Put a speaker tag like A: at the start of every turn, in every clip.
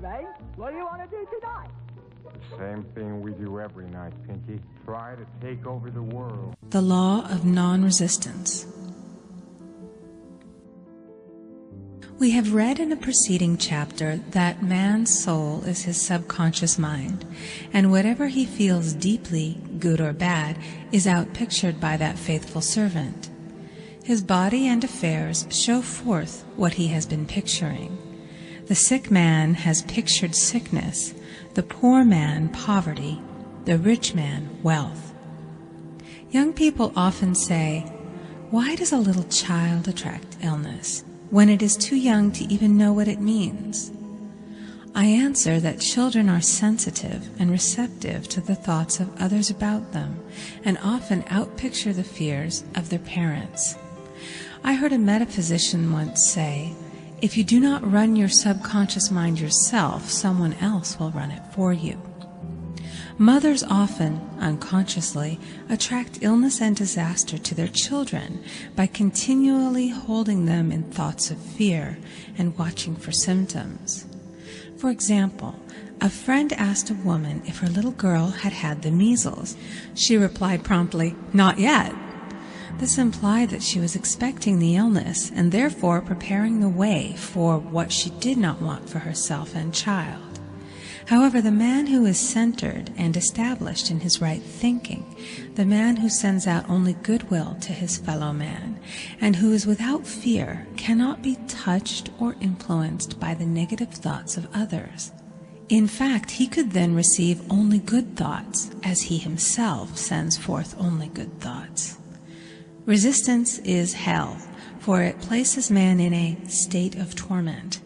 A: Ray. What do you want to do tonight?
B: Same thing we do every night, Pinky. Try to take over the world.
C: The law of non-resistance. We have read in a preceding chapter that man's soul is his subconscious mind, and whatever he feels deeply, good or bad, is outpictured by that faithful servant. His body and affairs show forth what he has been picturing. The sick man has pictured sickness, the poor man poverty, the rich man wealth. Young people often say, "Why does a little child attract illness?" when it is too young to even know what it means. I answer that children are sensitive and receptive to the thoughts of others about them, and often outpicture the fears of their parents. I heard a metaphysician once say, "If you do not run your subconscious mind yourself, someone else will run it for you." Mothers often, unconsciously, attract illness and disaster to their children by continually holding them in thoughts of fear and watching for symptoms. For example, a friend asked a woman if her little girl had had the measles. She replied promptly, "Not yet." This implied that she was expecting the illness and therefore preparing the way for what she did not want for herself and child. However, the man who is centered and established in his right thinking, the man who sends out only goodwill to his fellow man, and who is without fear, cannot be touched or influenced by the negative thoughts of others. In fact, he could then receive only good thoughts, as he himself sends forth only good thoughts. Resistance is hell, for it places man in a state of torment.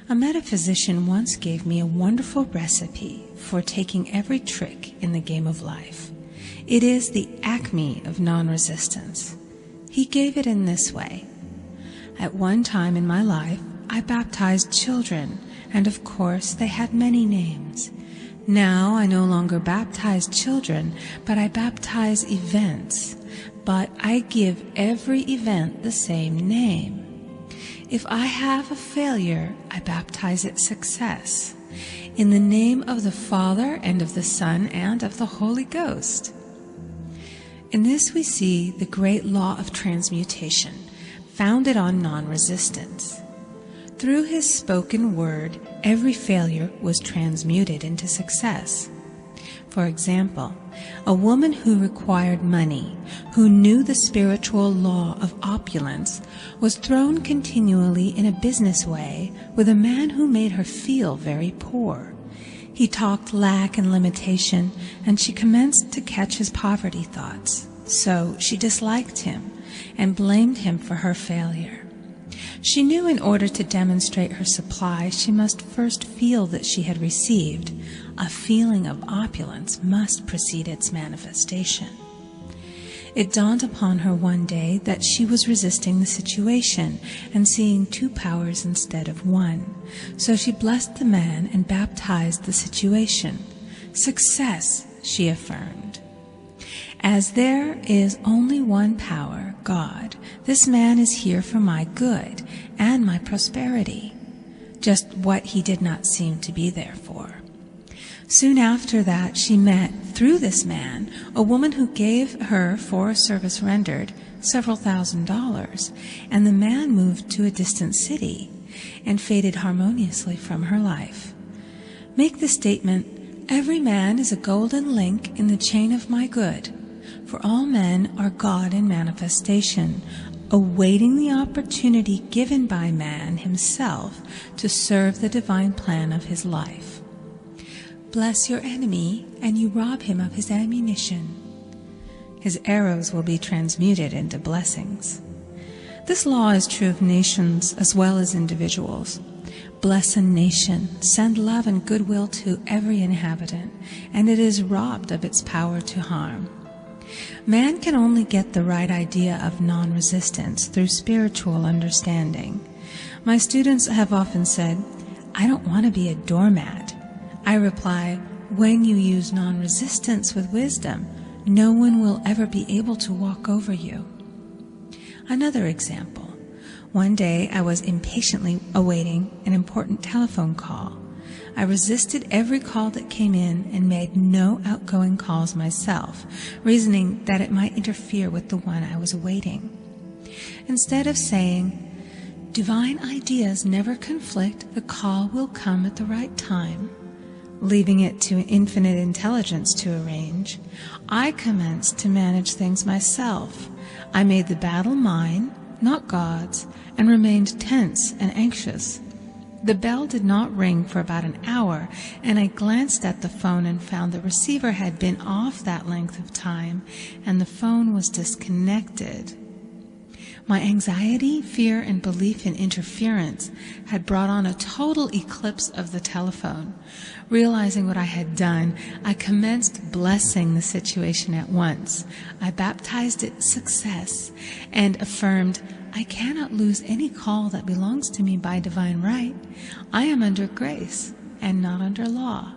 C: A metaphysician once gave me a wonderful recipe for taking every trick in the game of life. It is the acme of non-resistance. He gave it in this way. At one time in my life, I baptized children, and of course they had many names. Now I no longer baptize children, but I baptize events. But I give every event the same name. If I have a failure, I baptize it success, in the name of the Father and of the Son and of the Holy Ghost. In this we see the great law of transmutation, founded on non-resistance. Through his spoken word, every failure was transmuted into success. For example, a woman who required money, who knew the spiritual law of opulence, was thrown continually in a business way with a man who made her feel very poor. He talked lack and limitation, and she commenced to catch his poverty thoughts. So she disliked him and blamed him for her failure. She knew in order to demonstrate her supply, she must first feel that she had received. A feeling of opulence must precede its manifestation. It dawned upon her one day that she was resisting the situation and seeing two powers instead of one. So she blessed the man and baptized the situation. Success, she affirmed. As there is only one power, God, this man is here for my good and my prosperity, just what he did not seem to be there for. Soon after that, she met, through this man, a woman who gave her, for a service rendered, several $1,000s, and the man moved to a distant city and faded harmoniously from her life. Make the statement, "Every man is a golden link in the chain of my good, for all men are God in manifestation, awaiting the opportunity given by man himself to serve the divine plan of his life. Bless your enemy, and you rob him of his ammunition. His arrows will be transmuted into blessings." This law is true of nations as well as individuals. Bless a nation, send love and goodwill to every inhabitant, and it is robbed of its power to harm. Man can only get the right idea of non-resistance through spiritual understanding. My students have often said, "I don't want to be a doormat." I reply, when you use non-resistance with wisdom, no one will ever be able to walk over you. Another example. One day I was impatiently awaiting an important telephone call. I resisted every call that came in and made no outgoing calls myself, reasoning that it might interfere with the one I was awaiting. Instead of saying, "Divine ideas never conflict, the call will come at the right time," leaving it to infinite intelligence to arrange, I commenced to manage things myself. I made the battle mine, not God's, and remained tense and anxious. The bell did not ring for about an hour, and I glanced at the phone and found the receiver had been off that length of time, and the phone was disconnected. My anxiety, fear, and belief in interference had brought on a total eclipse of the telephone. Realizing what I had done, I commenced blessing the situation at once. I baptized it success and affirmed, "I cannot lose any call that belongs to me by divine right. I am under grace and not under law."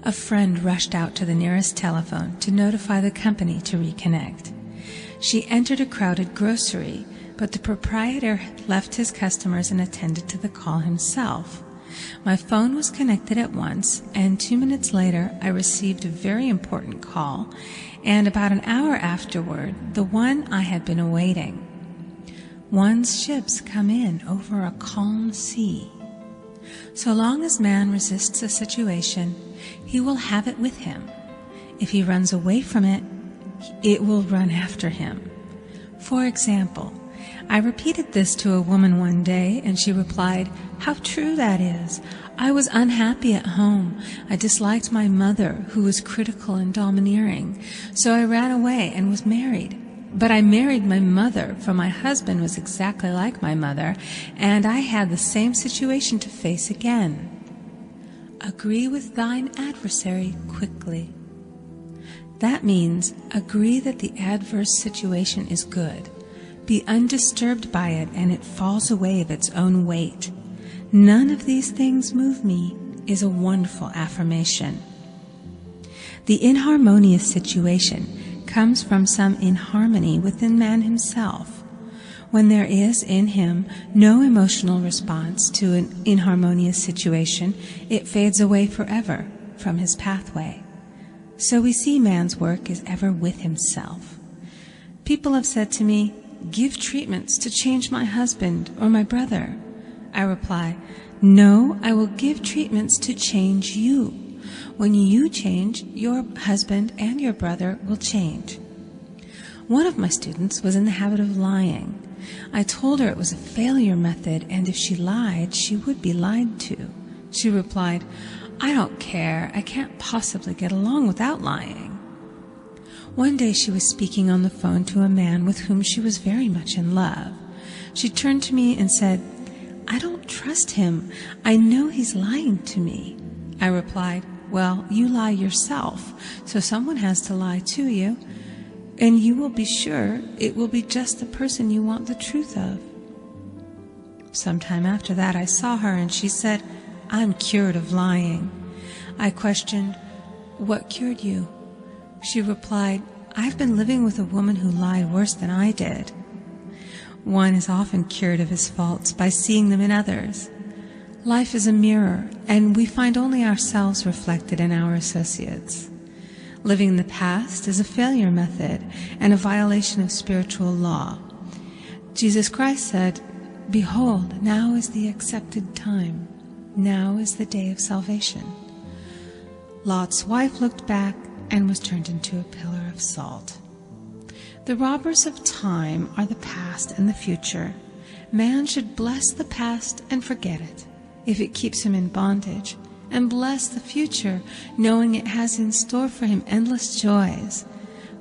C: A friend rushed out to the nearest telephone to notify the company to reconnect. She entered a crowded grocery, but the proprietor left his customers and attended to the call himself. My phone was connected at once, and 2 minutes later I received a very important call, and about an hour afterward, the one I had been awaiting. One's ships come in over a calm sea. So long as man resists a situation, he will have it with him. If he runs away from it, it will run after him. For example, I repeated this to a woman one day, and she replied, "How true that is. I was unhappy at home. I disliked my mother, who was critical and domineering, so I ran away and was married. But I married my mother, for my husband was exactly like my mother, and I had the same situation to face again. Agree with thine adversary quickly." That means agree that the adverse situation is good. Be undisturbed by it, and it falls away of its own weight. "None of these things move me" is a wonderful affirmation. The inharmonious situation comes from some inharmony within man himself. When there is in him no emotional response to an inharmonious situation, it fades away forever from his pathway. So we see man's work is ever with himself. People have said to me, "Give treatments to change my husband or my brother." I reply, "No, I will give treatments to change you. When you change, your husband and your brother will change." One of my students was in the habit of lying. I told her it was a failure method, and if she lied, she would be lied to. She replied, "I don't care. I can't possibly get along without lying." One day she was speaking on the phone to a man with whom she was very much in love. She turned to me and said, "I don't trust him. I know he's lying to me." I replied, "Well, you lie yourself, so someone has to lie to you, and you will be sure it will be just the person you want the truth of." Sometime after that I saw her, and she said, "I'm cured of lying." I questioned, "What cured you?" She replied, "I've been living with a woman who lied worse than I did." One is often cured of his faults by seeing them in others. Life is a mirror, and we find only ourselves reflected in our associates. Living in the past is a failure method and a violation of spiritual law. Jesus Christ said, "Behold, now is the accepted time. Now is the day of salvation." Lot's wife looked back and was turned into a pillar of salt. The robbers of time are the past and the future. Man should bless the past and forget it, if it keeps him in bondage, and bless the future, knowing it has in store for him endless joys.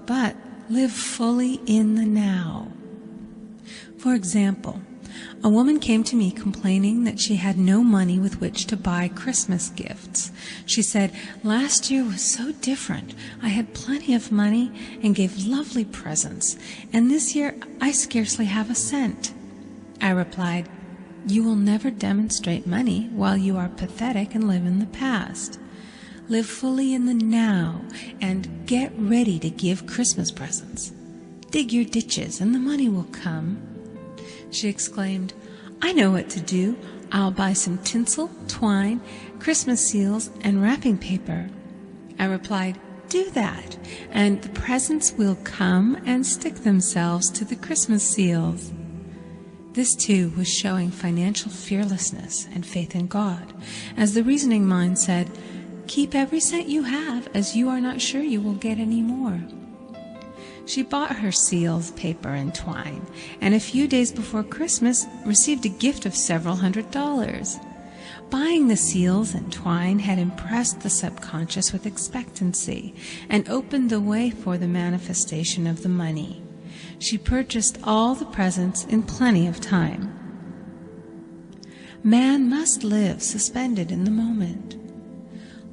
C: But live fully in the now. For example, a woman came to me complaining that she had no money with which to buy Christmas gifts. She said, "Last year was so different. I had plenty of money and gave lovely presents, and this year I scarcely have a cent." I replied, "You will never demonstrate money while you are pathetic and live in the past. Live fully in the now and get ready to give Christmas presents. Dig your ditches and the money will come." She exclaimed, "I know what to do. I'll buy some tinsel, twine, Christmas seals, and wrapping paper. I replied, do that, and the presents will come and stick themselves to the Christmas seals. This too was showing financial fearlessness and faith in God, as the reasoning mind said, keep every cent you have, as you are not sure you will get any more. She bought her seals, paper, and twine, and a few days before Christmas received a gift of several $100s. Buying the seals and twine had impressed the subconscious with expectancy and opened the way for the manifestation of the money. She purchased all the presents in plenty of time. Man must live suspended in the moment.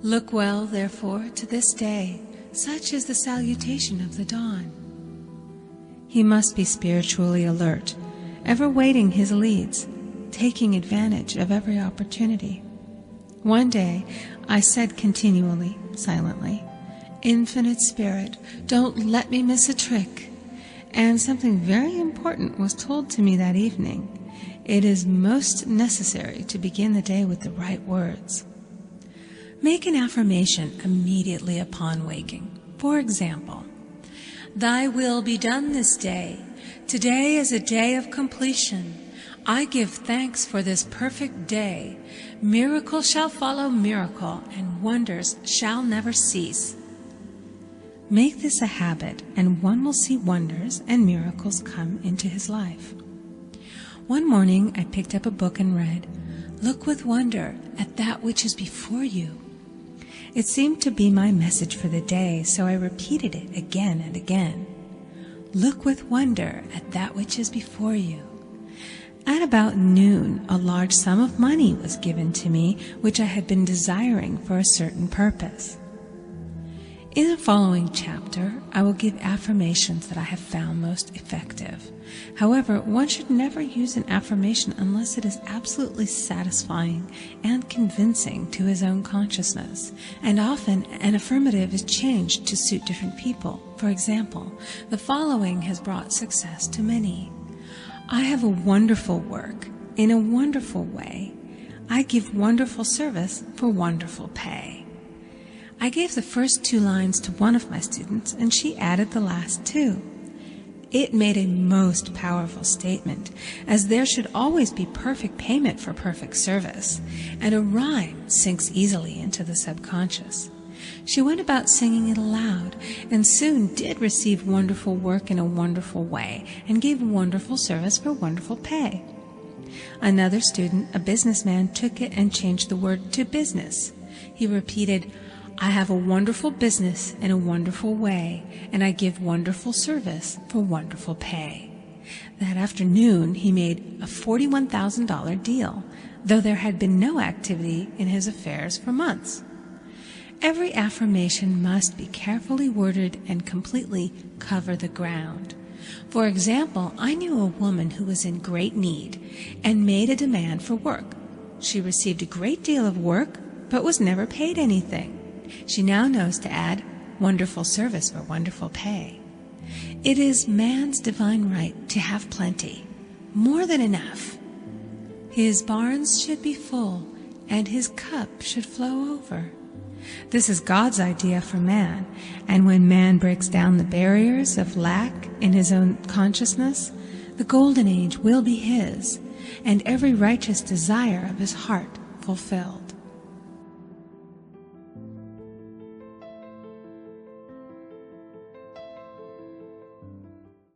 C: Look well, therefore, to this day. Such is the salutation of the dawn. He must be spiritually alert, ever waiting his leads, taking advantage of every opportunity. One day, I said continually, silently, Infinite Spirit, don't let me miss a trick. And something very important was told to me that evening. It is most necessary to begin the day with the right words. Make an affirmation immediately upon waking. For example, Thy will be done this day. Today is a day of completion. I give thanks for this perfect day. Miracle shall follow miracle, and wonders shall never cease. Make this a habit, and one will see wonders and miracles come into his life. One morning I picked up a book and read, Look with wonder at that which is before you. It seemed to be my message for the day, so I repeated it again and again. Look with wonder at that which is before you. At about noon, a large sum of money was given to me, which I had been desiring for a certain purpose. In the following chapter, I will give affirmations that I have found most effective. However, one should never use an affirmation unless it is absolutely satisfying and convincing to his own consciousness. And often, an affirmative is changed to suit different people. For example, the following has brought success to many. I have a wonderful work in a wonderful way. I give wonderful service for wonderful pay. I gave the first 2 lines to one of my students, and she added the last 2. It made a most powerful statement, as there should always be perfect payment for perfect service, and a rhyme sinks easily into the subconscious. She went about singing it aloud, and soon did receive wonderful work in a wonderful way, and gave wonderful service for wonderful pay. Another student, a businessman, took it and changed the word to business. He repeated, I have a wonderful business in a wonderful way, and I give wonderful service for wonderful pay. That afternoon, he made a $41,000 deal, though there had been no activity in his affairs for months. Every affirmation must be carefully worded and completely cover the ground. For example, I knew a woman who was in great need and made a demand for work. She received a great deal of work, but was never paid anything. She now knows to add wonderful service for wonderful pay. It is man's divine right to have plenty, more than enough. His barns should be full, and his cup should flow over. This is God's idea for man, and when man breaks down the barriers of lack in his own consciousness, the golden age will be his, and every righteous desire of his heart fulfilled.